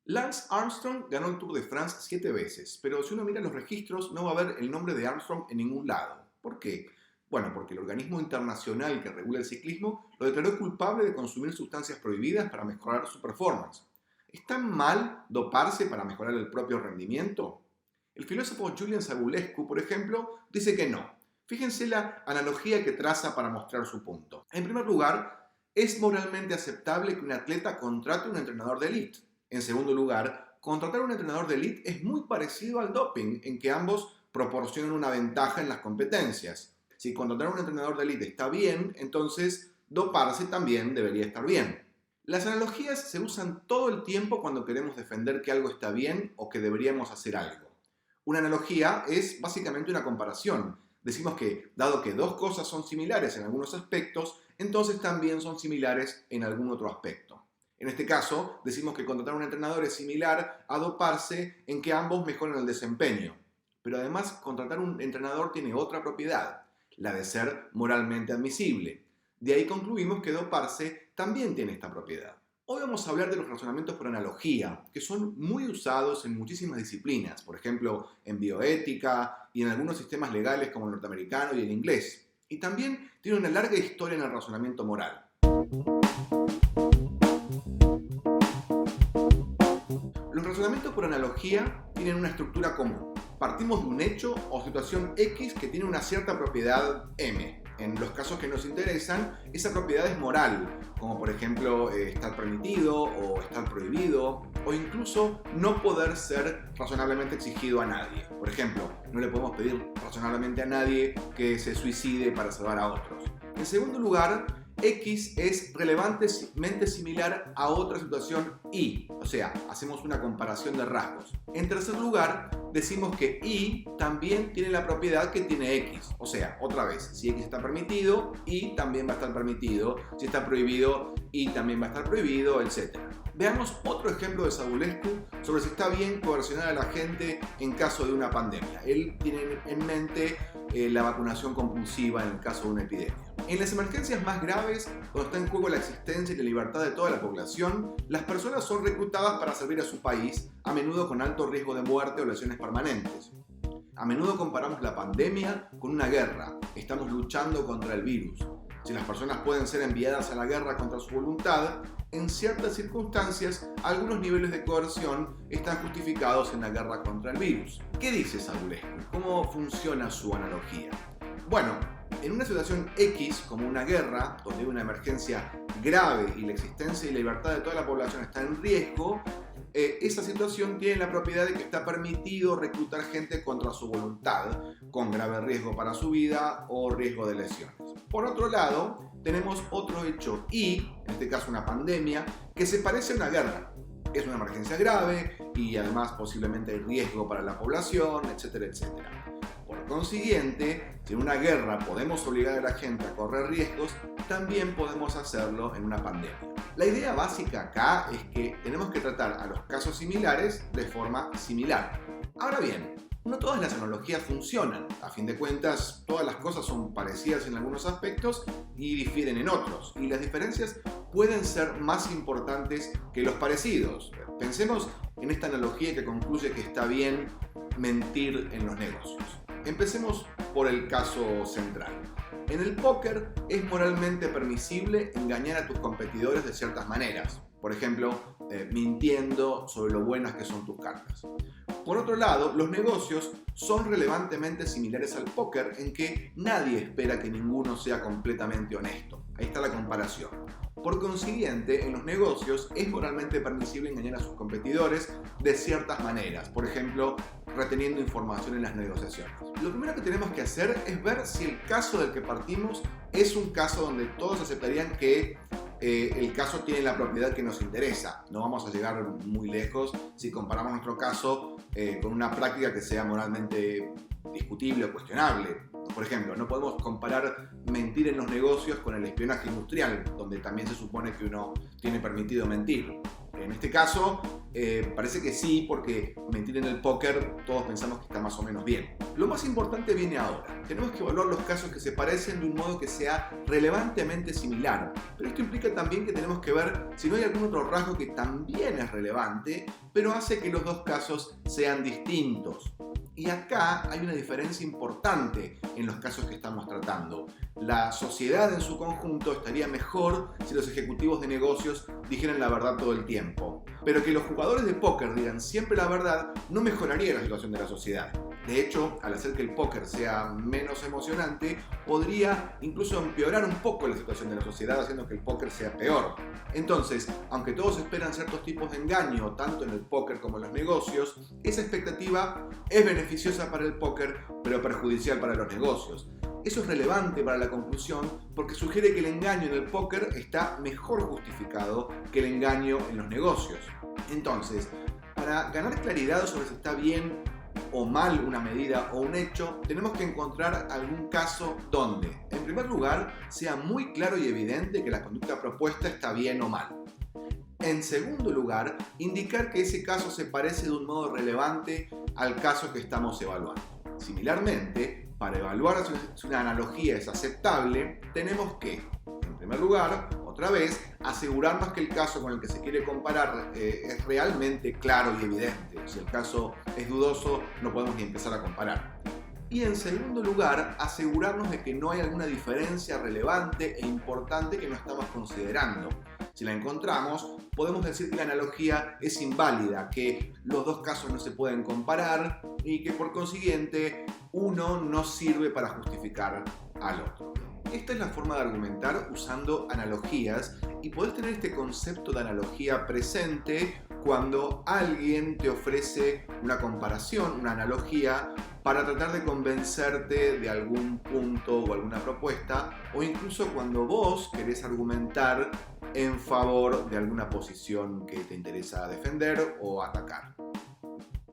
Lance Armstrong ganó el Tour de France 7 veces, pero si uno mira los registros no va a ver el nombre de Armstrong en ningún lado. ¿Por qué? Bueno, porque el organismo internacional que regula el ciclismo lo declaró culpable de consumir sustancias prohibidas para mejorar su performance. ¿Es tan mal doparse para mejorar el propio rendimiento? El filósofo Julian Savulescu, por ejemplo, dice que no. Fíjense la analogía que traza para mostrar su punto. En primer lugar, es moralmente aceptable que un atleta contrate un entrenador de élite. En segundo lugar, contratar a un entrenador de élite es muy parecido al doping, en que ambos proporcionan una ventaja en las competencias. Si contratar a un entrenador de élite está bien, entonces doparse también debería estar bien. Las analogías se usan todo el tiempo cuando queremos defender que algo está bien o que deberíamos hacer algo. Una analogía es básicamente una comparación. Decimos que, dado que dos cosas son similares en algunos aspectos, entonces también son similares en algún otro aspecto. En este caso, decimos que contratar a un entrenador es similar a doparse en que ambos mejoran el desempeño. Pero además, contratar a un entrenador tiene otra propiedad, la de ser moralmente admisible. De ahí concluimos que doparse también tiene esta propiedad. Hoy vamos a hablar de los razonamientos por analogía, que son muy usados en muchísimas disciplinas, por ejemplo, en bioética y en algunos sistemas legales como el norteamericano y el inglés. Y también tiene una larga historia en el razonamiento moral. Los razonamientos por analogía tienen una estructura común. Partimos de un hecho o situación X que tiene una cierta propiedad M. En los casos que nos interesan, esa propiedad es moral, como por ejemplo estar permitido o estar prohibido, o incluso no poder ser razonablemente exigido a nadie. Por ejemplo, no le podemos pedir razonablemente a nadie que se suicide para salvar a otros. En segundo lugar, X es relevantemente similar a otra situación Y, o sea, hacemos una comparación de rasgos. En tercer lugar, decimos que Y también tiene la propiedad que tiene X, o sea, otra vez, si X está permitido, Y también va a estar permitido, si está prohibido, Y también va a estar prohibido, etc. Veamos otro ejemplo de Savulescu sobre si está bien coercionar a la gente en caso de una pandemia. Él tiene en mente la vacunación compulsiva en el caso de una epidemia. En las emergencias más graves, cuando está en juego la existencia y la libertad de toda la población, las personas son reclutadas para servir a su país, a menudo con alto riesgo de muerte o lesiones permanentes. A menudo comparamos la pandemia con una guerra. Estamos luchando contra el virus. Si las personas pueden ser enviadas a la guerra contra su voluntad, en ciertas circunstancias, algunos niveles de coerción están justificados en la guerra contra el virus. ¿Qué dice Savulescu? ¿Cómo funciona su analogía? Bueno, en una situación X, como una guerra, donde hay una emergencia grave y la existencia y la libertad de toda la población está en riesgo, esa situación tiene la propiedad de que está permitido reclutar gente contra su voluntad, con grave riesgo para su vida o riesgo de lesiones. Por otro lado, tenemos otro hecho Y, en este caso una pandemia, que se parece a una guerra. Es una emergencia grave y además posiblemente hay riesgo para la población, etcétera, etcétera. Por consiguiente, si en una guerra podemos obligar a la gente a correr riesgos, también podemos hacerlo en una pandemia. La idea básica acá es que tenemos que tratar a los casos similares de forma similar. Ahora bien, no todas las analogías funcionan. A fin de cuentas, todas las cosas son parecidas en algunos aspectos y difieren en otros. Y las diferencias pueden ser más importantes que los parecidos. Pensemos en esta analogía que concluye que está bien mentir en los negocios. Empecemos por el caso central. En el póker es moralmente permisible engañar a tus competidores de ciertas maneras. Por ejemplo, mintiendo sobre lo buenas que son tus cartas. Por otro lado, los negocios son relevantemente similares al póker en que nadie espera que ninguno sea completamente honesto. Ahí está la comparación. Por consiguiente, en los negocios es moralmente permisible engañar a sus competidores de ciertas maneras. Por ejemplo, reteniendo información en las negociaciones. Lo primero que tenemos que hacer es ver si el caso del que partimos es un caso donde todos aceptarían que el caso tiene la propiedad que nos interesa. No vamos a llegar muy lejos si comparamos nuestro caso con una práctica que sea moralmente discutible o cuestionable. Por ejemplo, no podemos comparar mentir en los negocios con el espionaje industrial, donde también se supone que uno tiene permitido mentir. En este caso, Parece que sí, porque mentir en el póker todos pensamos que está más o menos bien. Lo más importante viene ahora. Tenemos que evaluar los casos que se parecen de un modo que sea relevantemente similar. Pero esto implica también que tenemos que ver si no hay algún otro rasgo que también es relevante, pero hace que los dos casos sean distintos. Y acá hay una diferencia importante en los casos que estamos tratando. La sociedad en su conjunto estaría mejor si los ejecutivos de negocios dijeran la verdad todo el tiempo. Pero que los jugadores de póker digan siempre la verdad no mejoraría la situación de la sociedad. De hecho, al hacer que el póker sea menos emocionante, podría incluso empeorar un poco la situación de la sociedad, haciendo que el póker sea peor. Entonces, aunque todos esperan ciertos tipos de engaño, tanto en el póker como en los negocios, esa expectativa es beneficiosa para el póker, pero perjudicial para los negocios. Eso es relevante para la conclusión porque sugiere que el engaño en el póker está mejor justificado que el engaño en los negocios. Entonces, para ganar claridad sobre si está bien o mal una medida o un hecho, tenemos que encontrar algún caso donde, en primer lugar, sea muy claro y evidente que la conducta propuesta está bien o mal. En segundo lugar, indicar que ese caso se parece de un modo relevante al caso que estamos evaluando. Similarmente, para evaluar si una analogía es aceptable, tenemos que, en primer lugar, otra vez, asegurarnos que el caso con el que se quiere comparar es realmente claro y evidente. Si el caso es dudoso, no podemos ni empezar a comparar. Y en segundo lugar, asegurarnos de que no hay alguna diferencia relevante e importante que no estamos considerando. Si la encontramos, podemos decir que la analogía es inválida, que los dos casos no se pueden comparar y que por consiguiente uno no sirve para justificar al otro. Esta es la forma de argumentar usando analogías y podés tener este concepto de analogía presente cuando alguien te ofrece una comparación, una analogía, para tratar de convencerte de algún punto o alguna propuesta, o incluso cuando vos querés argumentar en favor de alguna posición que te interesa defender o atacar.